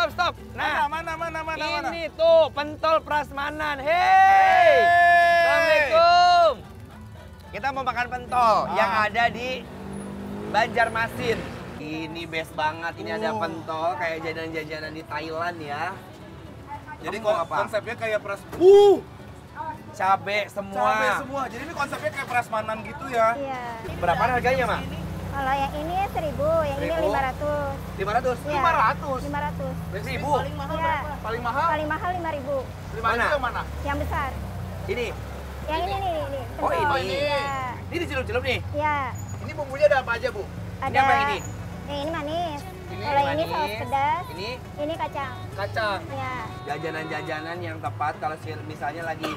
Stop. Nah, Mana? ini tuh pentol prasmanan. Hei! Assalamualaikum. Kita mau makan pentol yang ada di Banjarmasin. Ini best banget. Ini ada pentol kayak jajanan-jajanan di Thailand ya. Jadi Kamu mau apa? konsepnya kayak Cabe semua. cabe semua. Jadi ini konsepnya kayak prasmanan gitu ya. Iya. Berapa harganya, Ma? Kalau yang ini 1.000, yang ini 500. 500. Iya. 500. 500. 1000. Iya. Paling mahal? Paling mahal 5.000. Mana? Yang mana? Yang besar. Ini. Yang ini nih. Oh, pentol. ini. Iya. Ini dicelup-celup nih. Iya. Ini bumbunya ada apa aja, Bu? Ada. Ini apa ini? Ini manis. Ini Kalau ini manis. saus pedas. Ini Ini kacang. Kacang. Iya. jajanan-jajanan yang tepat kalau misalnya lagi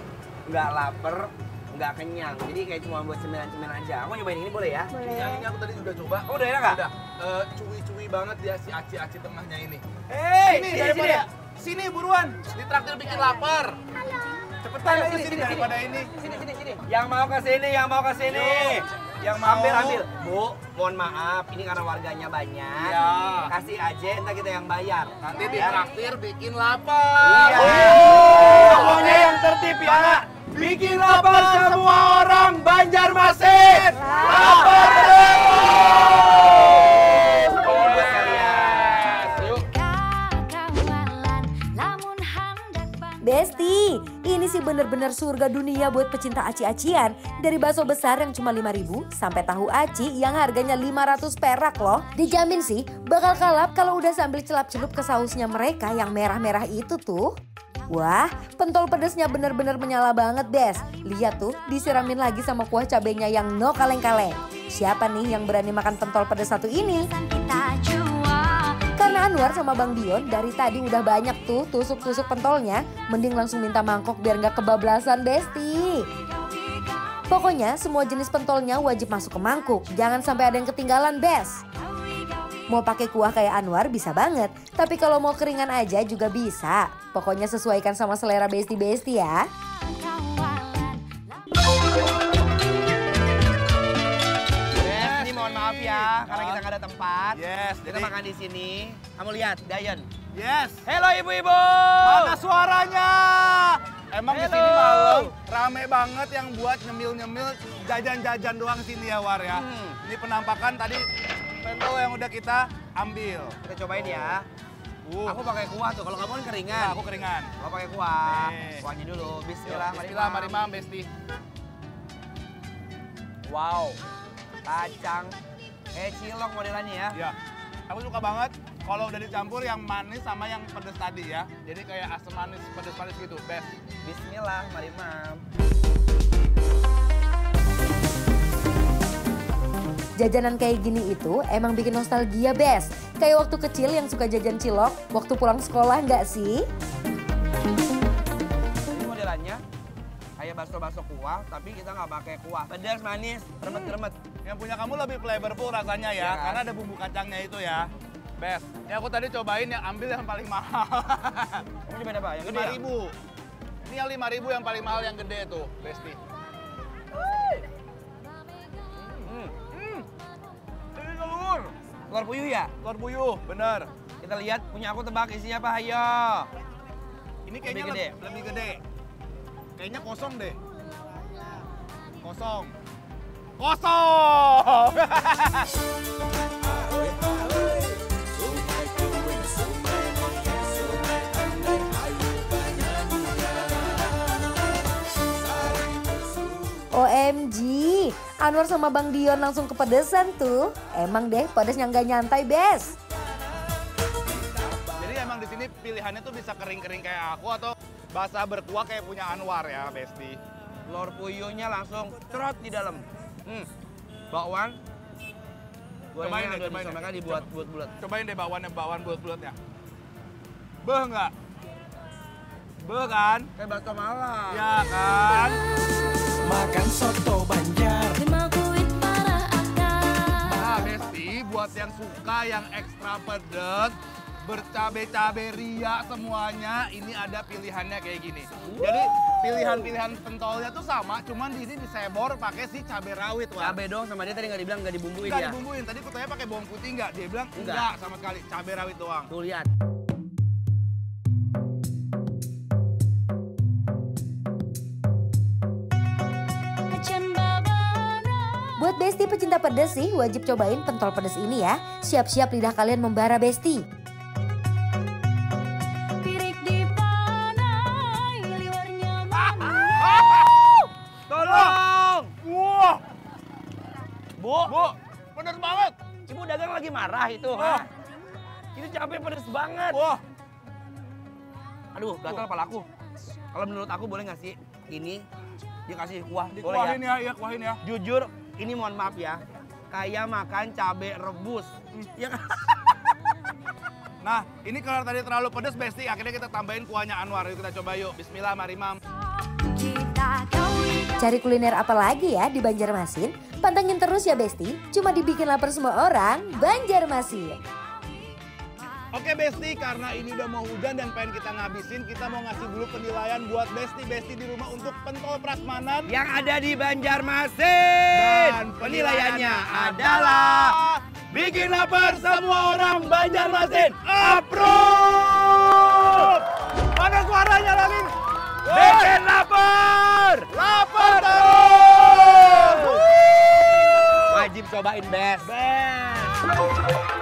nggak lapar, nggak kenyang. Jadi kayak cuma buat cemilan-cemilan aja. Aku nyobain ini boleh ya? Boleh. Yang ini aku tadi juga coba. Oh, udah enak nggak? Udah. Cuwi-cuwi banget dia si aci-aci tengahnya ini. Hei, Sini, sini. daripada sini buruan. Ditraktir bikin lapar. Cepetan Ayo, ke sini sini. daripada ini. Sini. Yang mau ke sini, Yuk. Yang mau. Ambil. Bu, mohon maaf, ini karena warganya banyak. Iya. Kasih aja, entar kita yang bayar. Nanti Ya. ditraktir bikin lapar. Iya. Pokoknya yang tertib ya. Bikin lapar semua orang Banjarmasin. Lapar terus. Buat kalian. Yuk. Besti, ini sih bener-bener surga dunia buat pecinta aci-acian. Dari bakso besar yang cuma 5.000 sampai tahu aci yang harganya 500 perak loh. Dijamin sih bakal kalap kalau udah sambil celap-celup ke sausnya mereka yang merah-merah itu tuh. Wah, pentol pedesnya bener-bener menyala banget, Des. Lihat tuh, disiramin lagi sama kuah cabenya yang no kaleng-kaleng. Siapa nih yang berani makan pentol pedes satu ini? Karena Anwar sama Bang Dion dari tadi udah banyak tuh tusuk-tusuk pentolnya, mending langsung minta mangkok biar nggak kebablasan, Besti. Pokoknya semua jenis pentolnya wajib masuk ke mangkuk, jangan sampai ada yang ketinggalan, Bes. Mau pakai kuah kayak Anwar bisa banget, tapi kalau mau keringan aja juga bisa. Pokoknya sesuaikan sama selera Besti-Besti ya. Bes, ini mohon maaf ya, karena kita nggak ada tempat. Yes, Kita jadi- makan di sini. Kamu lihat, Dayan. Yes. Halo ibu-ibu. Mana suaranya? Emang di sini Halo. malam rame banget yang buat nyemil-nyemil jajan-jajan doang sini ya, War ya. Ini penampakan tadi pentol yang udah kita ambil. Kita cobain ya. Aku pakai kuah tuh, kalau kamu kan keringan. Nah, aku keringan. Kalau pakai kuah, Nih. kuahnya dulu. Yuk, Bismillah, Bismillah, mari mam, Besti. Wow, kacang. Cilok modelannya ya. Ya, aku suka banget kalau udah dicampur yang manis sama yang pedes tadi ya. Jadi kayak asam manis, pedes manis gitu, best. Bismillah, mari mam. Jajanan kayak gini itu emang bikin nostalgia, Bes. Kayak waktu kecil yang suka jajan cilok waktu pulang sekolah nggak sih? Ini modelannya kayak bakso-bakso kuah, tapi kita nggak pakai kuah. Pedas, manis, remet-remet. Yang punya kamu lebih flavorful rasanya ya, Iya kan? karena ada bumbu kacangnya itu ya. Best. Ini aku tadi cobain yang ambil yang paling mahal. Kamu cobain apa? Yang gede ya? 5.000. Ini yang 5.000 yang paling mahal yang gede tuh, Besti. Ini telur. Telur puyuh ya? Telur puyuh, bener. Kita lihat punya aku tebak isinya apa, ayo. Ini kayaknya Lebih gede. lebih gede. Kayaknya kosong deh. Kosong. Kosong! OMG, Anwar sama Bang Dion langsung kepedesan tuh. Emang deh pedesnya nggak nyantai, Bes. Jadi emang di sini pilihannya tuh bisa kering-kering kayak aku atau basah berkuah kayak punya Anwar ya, Besti. Telur puyuhnya langsung cerot di dalam. Bakwan. Cobain Gorengnya deh, udah cobain deh. mereka dibuat bulat-bulat. Cobain deh bakwan bulat-bulatnya. Beh nggak? Beh kan? Kayak bakso Malang. Ya kan? Makan soto Banjar. Nah, Besti, buat yang suka yang ekstra pedes, bercabe-cabe ria semuanya. Ini ada pilihannya kayak gini. Jadi pilihan-pilihan pentolnya tuh sama, cuman di ini disebor pakai si cabe rawit, Wak. Cabe dong, sama dia tadi nggak dibilang nggak dibumbuin Nggak ya? dibumbuin, tadi kutanya pakai bawang putih nggak? Dia bilang enggak sama sekali, cabe rawit doang. Tuh lihat. Buat Besti pecinta pedas sih wajib cobain pentol pedas ini ya. Siap-siap lidah kalian membara Besti. Tolong! Wah, Bu, pedas banget. ibu dagang lagi marah itu. Hah? Ini cabai pedes banget. Wah, Aduh, gatal palaku. Kalau menurut aku boleh nggak sih ini dikasih kuah? Boleh dikuahin ya? ya, kuahin ya. Jujur, ini mohon maaf ya. Kayak makan cabai rebus. Ya kan? Nah, ini kalau tadi terlalu pedas, Besti, akhirnya kita tambahin kuahnya Anwar. Yuk kita coba yuk. Bismillah, mari Mam. Cari kuliner apa lagi ya di Banjarmasin? Pantengin terus ya Besti. Cuma dibikin lapar semua orang, Banjarmasin. Oke Besti, karena ini udah mau hujan dan pengen kita ngabisin, kita mau ngasih dulu penilaian buat Besti di rumah untuk pentol prasmanan. Yang ada di Banjarmasin. Dan Penilaiannya adalah bikin lapar semua orang Banjarmasin. Approve! Mana suaranya lagi? Bikin lapar! Lapar terus! Wajib cobain, Best. Best!